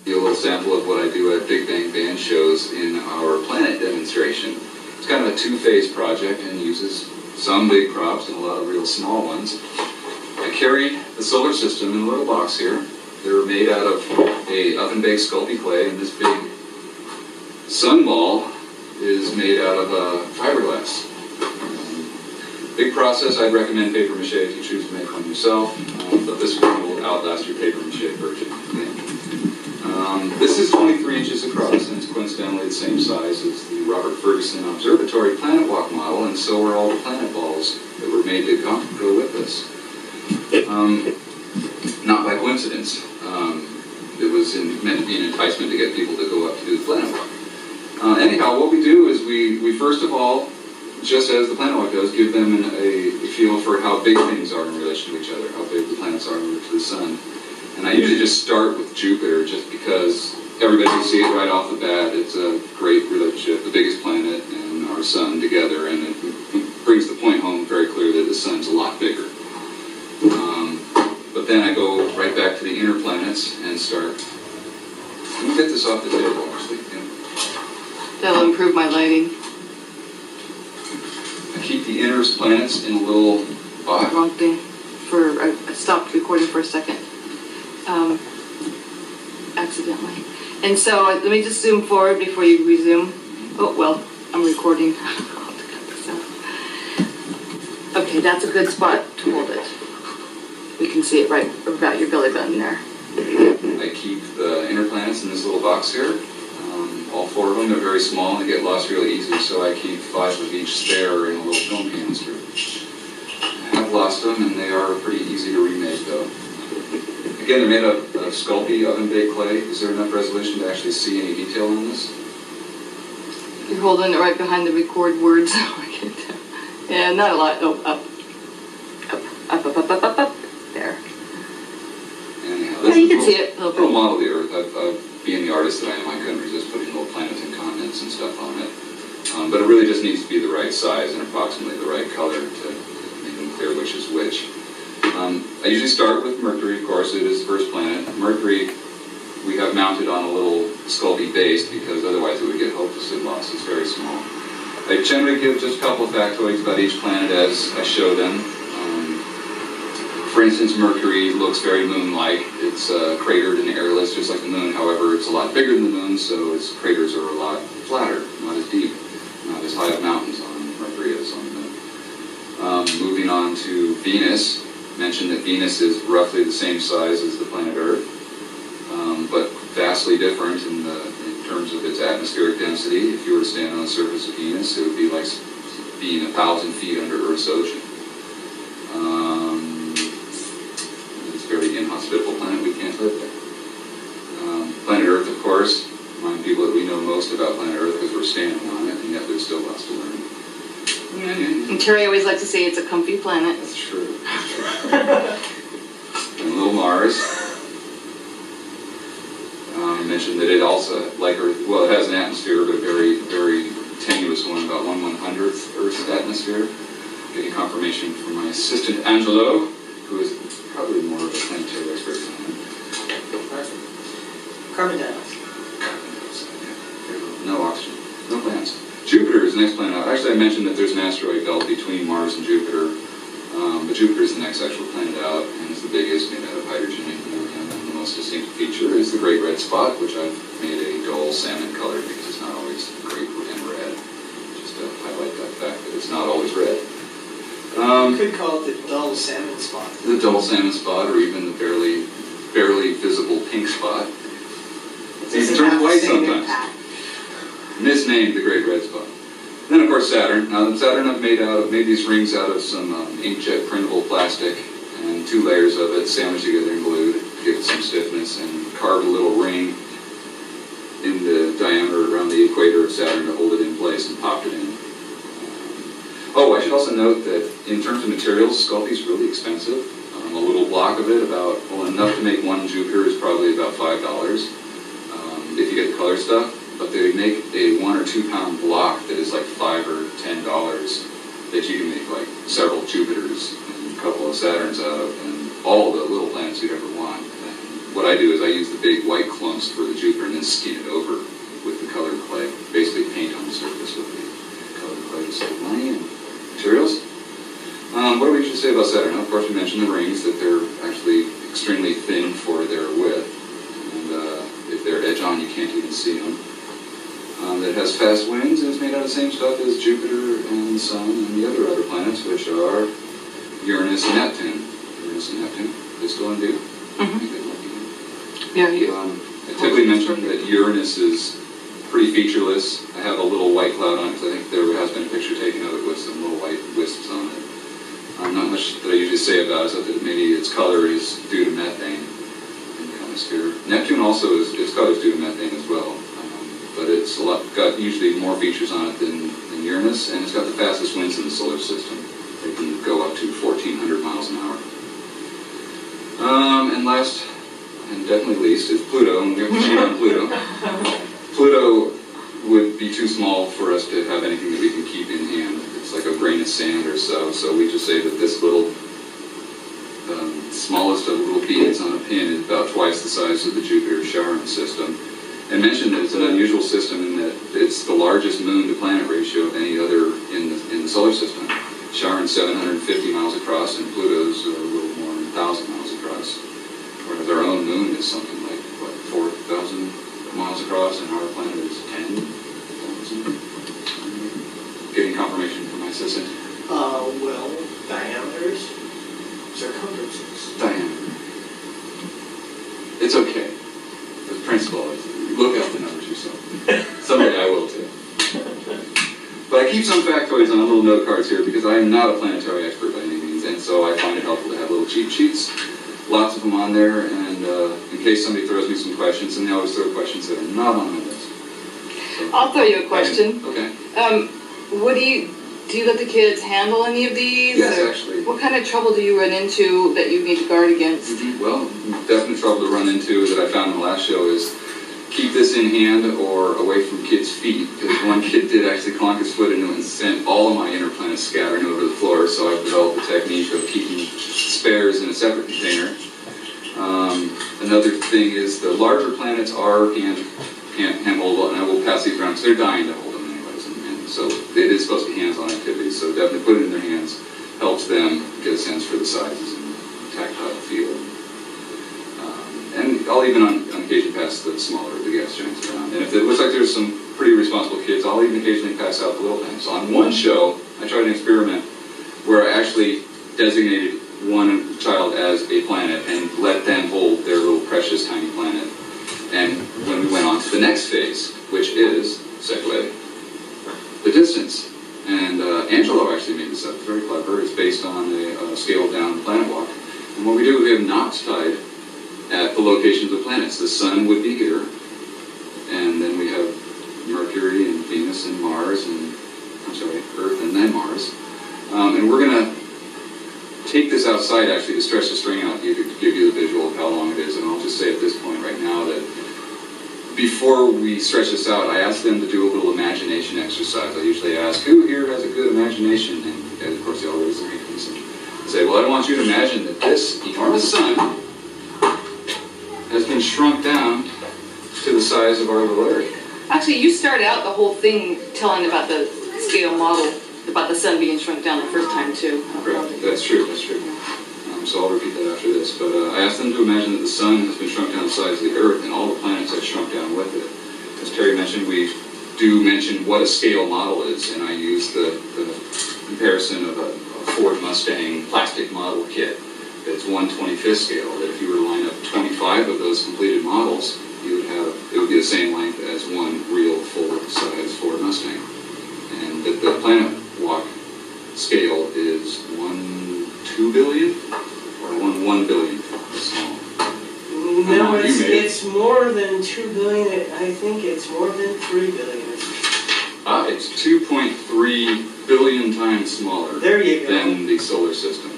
A little sample of what I do at Big Bang band shows in our planet demonstration. It's kind of a two-phase project and uses some big props and a lot of real small ones. I carry the solar system in a little box here. They're made out of a oven-baked Sculpey clay, and this big sun ball is made out of fiberglass. Big process. I'd recommend paper mache if you choose to make one yourself, but this one will outlast your paper mache version. This is 23 inches across, and it's coincidentally the same size as the Robert Ferguson Observatory Planet Walk model, and so are all the planet balls that were made to go with this. Not by coincidence. It was meant to be an enticement to get people to go up to do the planet walk. Anyhow, what we do is we first of all, just as the planet walk does, give them a feel for how big things are in relation to each other, how big the planets are to the sun. And I usually just start with Jupiter, just because everybody can see it right off the bat. It's a great relationship, the biggest planet and our sun together, and it brings the point home very clear that the sun's a lot bigger. But then I go right back to the inner planets and start. Let me get this off the table, actually. Yeah. That'll improve my lighting. I keep the inner planets in a little box. Wrong thing. I stopped recording for a second. Accidentally. And so let me just zoom forward before you resume. Oh, well, I'm recording. I'll have to cut this out. Okay, that's a good spot to hold it. We can see it right about your belly button there. I keep the inner planets in this little box here. All four of them are very small and they get lost really easy, so I keep 5 of each spare in a little film canister. I have lost them, and they are pretty easy to remake, though. Again, they're made of Sculpey oven-baked clay. Is there enough resolution to actually see any detail on this? You're holding it right behind the record words. Yeah, not a lot. Oh, up. Up. There. Anyhow, yeah, you can see it. Little model of the Earth. Being the artist that I am, I couldn't resist putting little planets and continents and stuff on it. But it really just needs to be the right size and approximately the right color to make them clear which is which. I usually start with Mercury, of course. It is the first planet. Mercury we have mounted on a little Sculpey base because otherwise it would get hopelessly lost. It's very small. I generally give just a couple of factoids about each planet as I show them. For instance, Mercury looks very moon-like. It's cratered and airless, just like the moon. However, it's a lot bigger than the moon, so its craters are a lot flatter, not as deep, not as high up mountains on Mercury as on the moon. Moving on to Venus, mentioned that Venus is roughly the same size as the planet Earth, but vastly different in terms of its atmospheric density. If you were to stand on the surface of Venus, it would be like being 1,000 feet under Earth's ocean. Very inhospitable planet, we can't live there. Planet Earth, of course, remind people that we know most about planet Earth because we're standing on it, and yet there's still lots to learn. And Terry always likes to say it's a comfy planet. That's true. And little Mars. I mentioned that it also, like Earth, well, it has an atmosphere, but a very, very tenuous one, about 1/100th Earth's atmosphere. Getting confirmation from my assistant Angelo, who is probably more of a planetary expert than I am. Carbon dioxide. No oxygen. No planets. Jupiter is the next planet. Actually, I mentioned that there's an asteroid belt between Mars and Jupiter. But Jupiter is the next actual planet out, and is the biggest, made out of hydrogen and helium. And the most distinctive feature is the great red spot, which I've made a dull salmon color because it's not always great and red. Just to highlight that fact that it's not always red. You could call it the dull salmon spot. The dull salmon spot, or even the barely visible pink spot. These turn white sometimes. Misnamed the great red spot. And then of course Saturn. Now Saturn I've made these rings out of some inkjet printable plastic and 2 layers of it sandwiched together and glued to give it some stiffness, and carved a little ring in the diameter around the equator of Saturn to hold it in place and popped it in. Oh, I should also note that in terms of materials, Sculpey is really expensive. A little block of it, enough to make one Jupiter is probably about $5 if you get the color stuff. But they make a 1 or 2 pound block that is like $5 or $10 that you can make like several Jupiters and a couple of Saturns out of, and all the little planets you'd ever want. And what I do is I use the big white clumps for the Jupiter and then skin it over with the colored clay. Basically paint on the surface with the colored clay to supply materials. What do we usually say about Saturn? Of course, we mentioned the rings, that they're actually extremely thin for their width. And if they're edge on, you can't even see them. It has fast winds and it's made out of the same stuff as Jupiter and the Sun and the other planets, which are Uranus and Neptune. Uranus and Neptune, they still in view. Yeah, I typically mention that Uranus is pretty featureless. I have a little white cloud on it because I think there has been a picture taken of it with some little white wisps on it. Not much that I usually say about it, except that maybe its color is due to methane in the atmosphere. Neptune also its color is due to methane as well, but it's got usually more features on it than Uranus, and it's got the fastest winds in the solar system. They can go up to 1,400 miles an hour. And last, and definitely least, is Pluto, and we have to cheat on Pluto. Pluto would be too small for us to have anything that we can keep in hand. It's like a grain of sand or so, so we just say that this little, smallest of little beads on a pin is about twice the size of the Jupiter-Charon system. And mention that it's an unusual system in that it's the largest moon-to-planet ratio of any other in the solar system. Charon's 750 miles across, and Pluto's a little more than 1,000 miles across. Whereas our own moon is something like, 4,000 miles across, and our planet is 10,000. Getting confirmation from my assistant. Well, diameters, circumferences. Diameter. It's okay. The principle is, look up the numbers yourself. Someday I will too. But I keep some factoids on little note cards here because I am not a planetary expert by any means, and so I find it helpful to have little cheat sheets. Lots of them on there, and in case somebody throws me some questions, and they always throw questions that are not on my list. So, I'll throw you a question. Okay. What do you let the kids handle any of these? Yes, or actually. what kind of trouble do you run into that you need to guard against? Well, definite trouble to run into that I found in the last show is keep this in hand or away from kids' feet, because one kid did actually clonk his foot into it and sent all of my inner planets scattering over the floor, so I've developed a technique of keeping spares in a separate container. Another thing is the larger planets are hand-holdable, and I will pass these around because they're dying to hold them anyways, and so it is supposed to be hands-on activity, so definitely put it in their hands helps them get a sense for the sizes and the tactile feel. And I'll even on occasion pass the smaller, the gas giants around. And if it looks like there's some pretty responsible kids, I'll even occasionally pass out the little things. So on one show, I tried an experiment where I actually designated one child as a planet and let them hold their little precious tiny planet. And when we went on to the next phase, which is, segue, the distance. And Angelo actually made this up. It's very clever. It's based on a scaled down planet walk. And what we do is we have knots tied at the locations of the planets. The Sun would be here, and then we have Mercury and Venus and Mars, and Earth and then Mars. And we're going to take this outside actually to stretch the string out to give you the visual of how long it is. And I'll just say at this point right now that before we stretch this out, I ask them to do a little imagination exercise. I usually ask, who here has a good imagination? And of course they all raise their hands and say, well, I want you to imagine that this enormous sun has been shrunk down to the size of our little Earth. Actually, you started out the whole thing telling about the scale model, about the sun being shrunk down the first time too. Correct. That's true. So I'll repeat that after this. But I asked them to imagine that the sun has been shrunk down to the size of the Earth, and all the planets have shrunk down with it. As Terry mentioned, we do mention what a scale model is, and I use the comparison of a Ford Mustang plastic model kit. It's 1/25th scale, that if you were to line up 25 of those completed models, it would be the same length as one real full-size Ford Mustang. And the planet walk scale is 1/2 billion or 1 billion small. No, it's more than 2 billion. I think it's more than 3 billion. It's 2.3 billion times smaller There you go. than the solar system.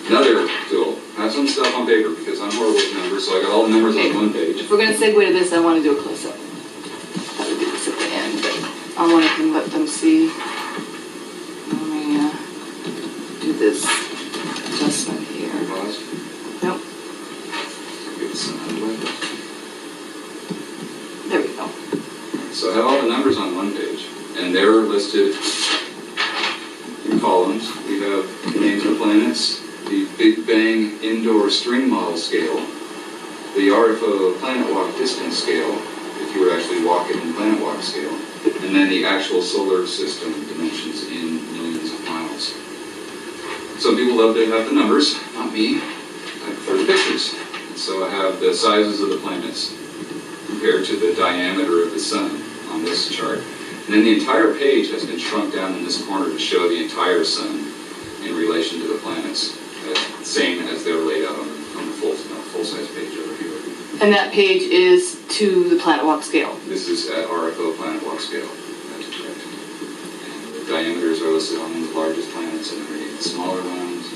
Another tool. I have some stuff on paper because I'm horrible with numbers, so I got all the numbers on one page. If we're going to segue to this, I want to do a close-up. I would do this at the end, but I want to let them see. Let me do this adjustment here. Pause. Nope. Get this out of the way. So I have all the numbers on one page, and they're listed in columns. We have the names of the planets, the Big Bang indoor string model scale, the RFO planet walk distance scale, if you were to actually walk it in planet walk scale, and then the actual solar system dimensions in millions of miles. Some people love to have the numbers, not me. I prefer the pictures. And so I have the sizes of the planets compared to the diameter of the sun on this chart. And then the entire page has been shrunk down in this corner to show the entire sun in relation to the planets, same as they're laid out on the full-size page over here. And that page is to the planet walk scale. This is at RFO planet walk scale. That's correct. And the diameters are listed on the largest planets and underneath the smaller ones,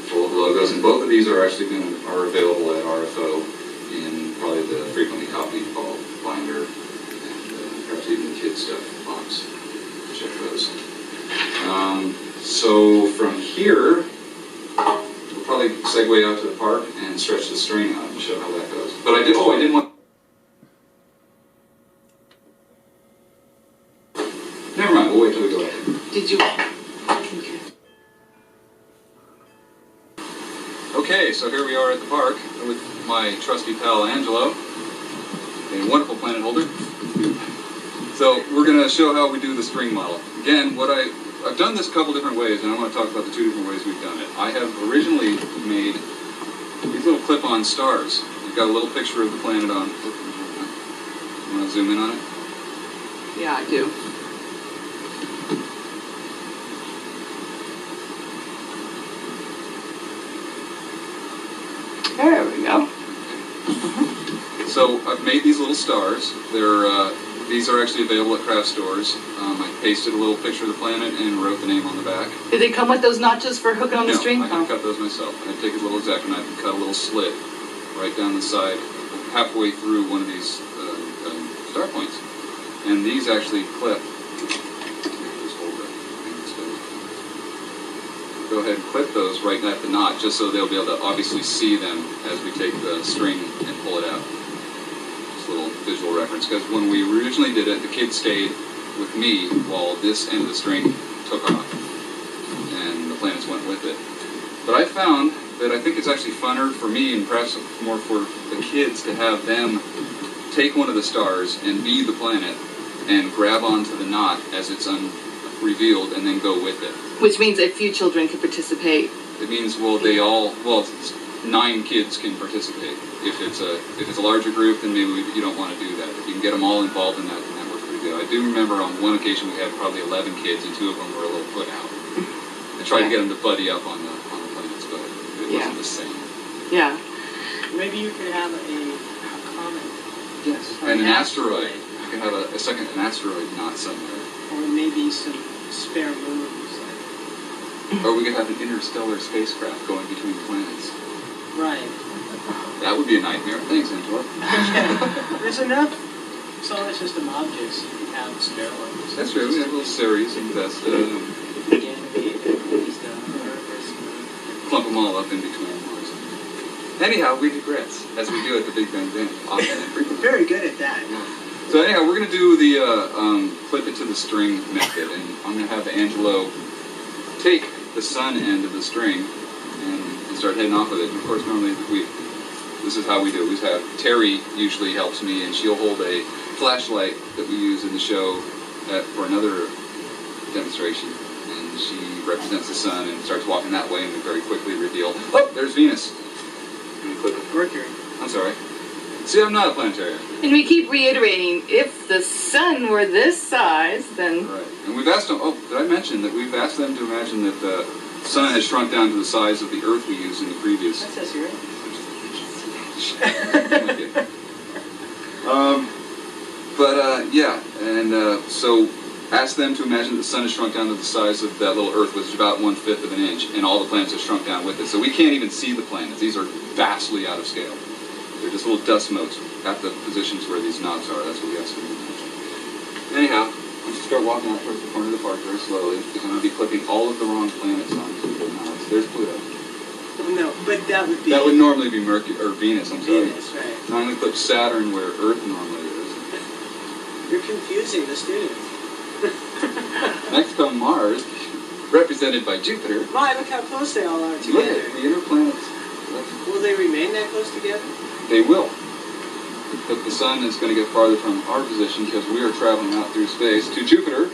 full of logos. And both of these are actually are available at RFO in probably the frequently copied binder and perhaps even the kids stuff box. Check those. So from here, we'll probably segue out to the park and stretch the string out and show how that goes. But I did want. Never mind, we'll wait till we go out. Did you? Okay, so here we are at the park with my trusty pal Angelo, a wonderful planet holder. So we're going to show how we do the string model. Again, I've done this a couple different ways, and I want to talk about the two different ways we've done it. I have originally made these little clip-on stars. You've got a little picture of the planet on. You want to zoom in on it? Yeah, I do. There we go. So I've made these little stars. These are actually available at craft stores. I pasted a little picture of the planet and wrote the name on the back. Did they come with those notches for hooking on the string? I can cut those myself. I take a little X-Acto knife and cut a little slit right down the side, halfway through one of these star points. And these actually clip. Just hold that. Go ahead and clip those right at the knot, just so they'll be able to obviously see them as we take the string and pull it out. Just a little visual reference, because when we originally did it, the kids stayed with me while this end of the string took off, and the planets went with it. But I found that I think it's actually funner for me, and perhaps more for the kids, to have them take one of the stars and be the planet and grab onto the knot as it's revealed and then go with it. Which means a few children could participate. It means, 9 kids can participate. If it's a larger group, then maybe you don't want to do that. If you can get them all involved in that, then that works pretty good. I do remember on one occasion we had probably 11 kids, and 2 of them were a little put out. I tried to get them to buddy up on the planets, but it wasn't the same. Yeah. Maybe you could have a comet. Yes. And an asteroid. You can have an asteroid knot somewhere. Or maybe some spare moons. Or we could have an interstellar spacecraft going between planets. Right. That would be a nightmare. Thanks, Angela. There's enough solar system objects you can have spare ones. That's true. We have little Ceres and Vesta. Clump them all up in between Mars. Anyhow, we digress, as we do at the Big Bang Band. Often and frequently. Very good at that. Yeah. So anyhow, we're going to do the clip it to the string method, and I'm going to have Angelo take the sun end of the string and start heading off with it. And of course, normally this is how we do it. We have Terry usually helps me, and she'll hold a flashlight that we use in the show for another demonstration. And she represents the sun and starts walking that way, and we very quickly reveal, oh, there's Venus. And we click it. Mercury. I'm sorry. See, I'm not a planetarian. And we keep reiterating, if the sun were this size, then... Right. And we've asked them, did I mention that we've asked them to imagine that the sun has shrunk down to the size of the Earth we used in the previous... That says here. So ask them to imagine that the sun has shrunk down to the size of that little Earth, which is about 1/5 of an inch, and all the planets have shrunk down with it. So we can't even see the planets. These are vastly out of scale. They're just little dust motes at the positions where these knobs are. That's what we asked them to imagine. Anyhow, once you start walking out towards the corner of the park very slowly, because I'm going to be clipping all of the wrong planets onto the knobs. There's Pluto. No, but that would be... That would normally be Mercury, or Venus, I'm sorry. Venus, right. Now I'm going to clip Saturn where Earth normally is. You're confusing the students. Next come Mars, represented by Jupiter. My, look how close they all are Look together. at the inner planets. Will they remain that close together? They will. But the sun is going to get farther from our position because we are traveling out through space to Jupiter.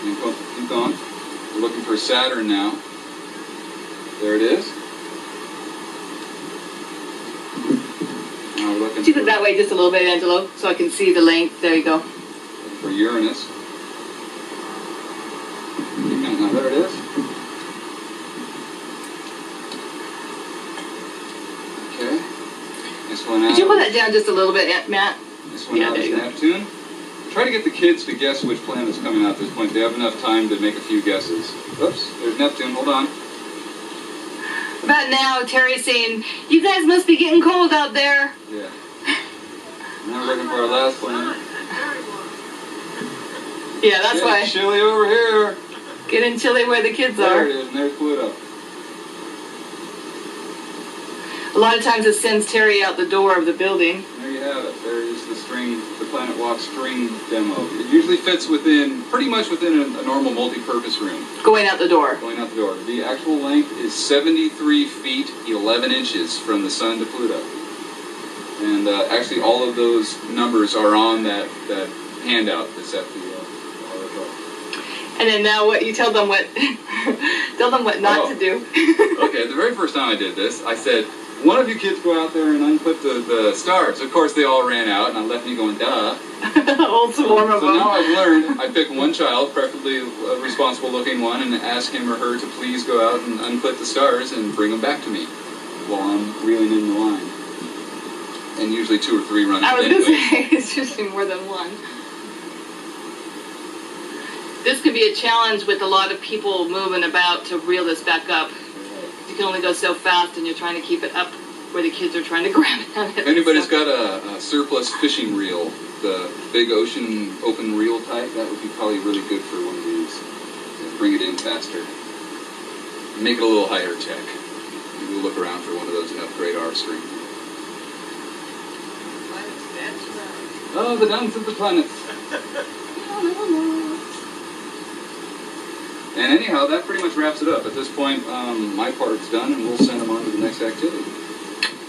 Keep going. We're looking for Saturn now. There it is. Now we're looking Keep it that way just a little bit, Angelo, so I can see the length. There you go. for Uranus. Now there it is. Okay. This one out. Could you put that down just a little bit, Matt? This one Yeah, out there is you go. Neptune. Try to get the kids to guess which planet is coming out at this point. They have enough time to make a few guesses. Oops, there's Neptune. Hold on. About now, Terry's saying, you guys must be getting cold out there. Yeah. Now we're looking for our last planet. Yeah, that's It's why. chilly over here. Get in chilly where the kids There are. it is, and there's Pluto. A lot of times it sends Terry out the door of the building. There you have it. There is the string, the Planet Walk string demo. It usually fits within, pretty much within a normal multi-purpose room. Going out the door. Going out the door. The actual length is 73 feet, 11 inches from the Sun to Pluto. And actually all of those numbers are on that handout that's at the article. And then now what you tell them what tell them what not to do. Okay, the very first time I did this, I said, one of you kids go out there and unclip the stars. Of course, they all ran out, and I left me going, duh. Old swarm of So them. now I've learned, I pick one child, preferably a responsible-looking one, and ask him or her to please go out and unclip the stars and bring them back to me while I'm reeling in the line. And usually 2 or 3 run I was anyway. going to say, it's usually more than one. This could be a challenge with a lot of people moving about to reel this back up. You can only go so fast, and you're trying to keep it up where the kids are trying to grab it at it. If anybody's got a surplus fishing reel, the big ocean open reel type, that would be probably really good for one of these. Bring it in faster. Make it a little higher tech. Maybe we'll look around for one of those and upgrade our screen. Oh, the dance of the planets. And anyhow, that pretty much wraps it up. At this point, my part's done, and we'll send them on to the next activity.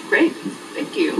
Great. Thank you.